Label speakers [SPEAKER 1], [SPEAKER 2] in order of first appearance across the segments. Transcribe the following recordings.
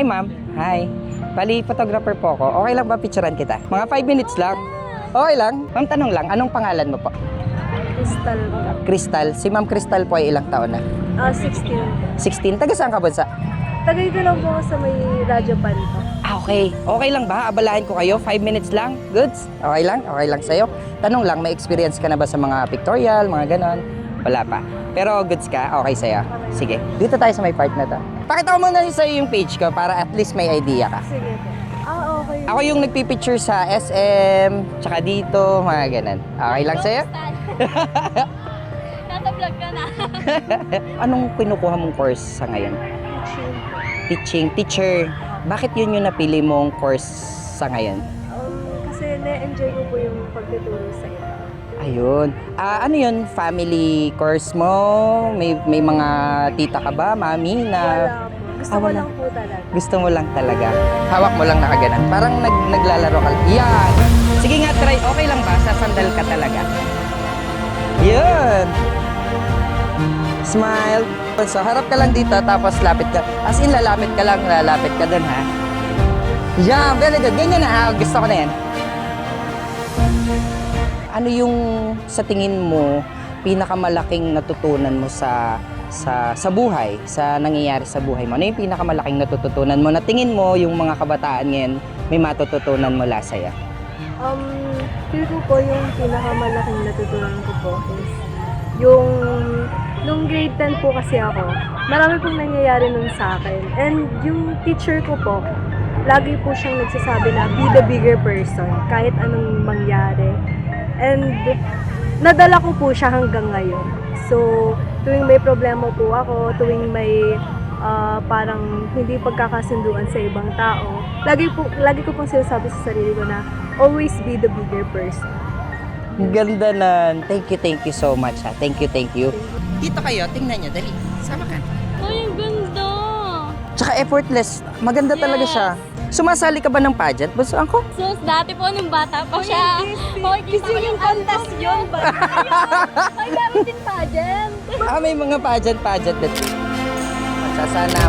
[SPEAKER 1] Hi, ma'am. Hi. Bali, photographer po ako. Okay lang ba picturean kita? Mga 5 minutes lang. Okay lang. Ma'am, tanong lang, anong pangalan mo po?
[SPEAKER 2] Crystal.
[SPEAKER 1] Crystal. Si Ma'am Crystal po ay ilang taon na?
[SPEAKER 2] 16.
[SPEAKER 1] 16. Taga saan ka bansa?
[SPEAKER 2] Tagay ko lang po sa may radyo panto.
[SPEAKER 1] Okay. Okay lang ba? Abalahin ko kayo? 5 minutes lang? Goods? Okay lang? Okay lang sa'yo? Tanong lang, may experience ka na ba sa mga pictorial, mga ganon? Wala pa. Pero goods ka? Okay sa'yo? Sige. Dito tayo sa may part na to. Pakita ko muna sa'yo yung page ko para at least may idea ka.
[SPEAKER 2] Sige po. Okay.
[SPEAKER 1] Ako yung nagpipicture sa SM, tsaka dito, mga ganon. Okay lang sa'yo?
[SPEAKER 2] Nata-vlog ka na.
[SPEAKER 1] Anong kinukuha mong course sa ngayon? Teaching. Teacher. Bakit yun yung napili mong course sa ngayon?
[SPEAKER 2] Kasi na-enjoy ko po yung pagtuturo sa iba.
[SPEAKER 1] Ayun. Ano yun? Family course mo? May mga tita ka ba? Mami na...
[SPEAKER 2] Wala po. Gusto ko
[SPEAKER 1] wala.
[SPEAKER 2] lang po talaga.
[SPEAKER 1] Gusto mo lang talaga. Hawak mo lang nakaganan. Parang naglalaro ka. Yan. Sige nga, try. Okay lang ba? Sasandal ka talaga. Yun. Smile. So, harap ka lang dito, tapos lapit ka. As in, lalapit ka lang, lalapit ka dun, ha? Yan, very good. Ganyan na, ha? Gusto ko na yan. Ano yung, sa tingin mo, pinakamalaking natutunan mo sa buhay, sa nangyayari sa buhay mo? Ano yung pinakamalaking natutunan mo na tingin mo yung mga kabataan ngayon may matututunan mula sa'yo?
[SPEAKER 2] Feel ko po yung pinakamalaking natutunan ko po is yung nung grade 10 po kasi ako, marami pong nangyayari nun sa akin. And yung teacher ko po, lagi po siyang nagsasabi na be the bigger person kahit anong mangyari. And nadala ko po siya hanggang ngayon. So, tuwing may problema po ako, tuwing may parang hindi pagkakasunduan sa ibang tao, lagi ko pong sinasabi sa sarili ko na always be the bigger person.
[SPEAKER 1] Ang ganda nun. Thank you so much, ha. Thank you. Dito kayo, tingnan nyo, dali. Sama ka.
[SPEAKER 3] Ay, ang ganda!
[SPEAKER 1] Tsaka effortless. Maganda talaga siya. Sumasali ka ba ng pageant? Busuan ko?
[SPEAKER 3] So, dati po, nung bata pa siya. Hoy,
[SPEAKER 2] Kasi yung pantas yun ba?
[SPEAKER 3] Ay, meron din pageant.
[SPEAKER 1] May mga pageant din. Sana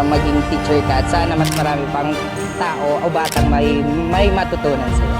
[SPEAKER 1] maging teacher ka at sana mas marami pang tao o batang may matutunan sa'yo.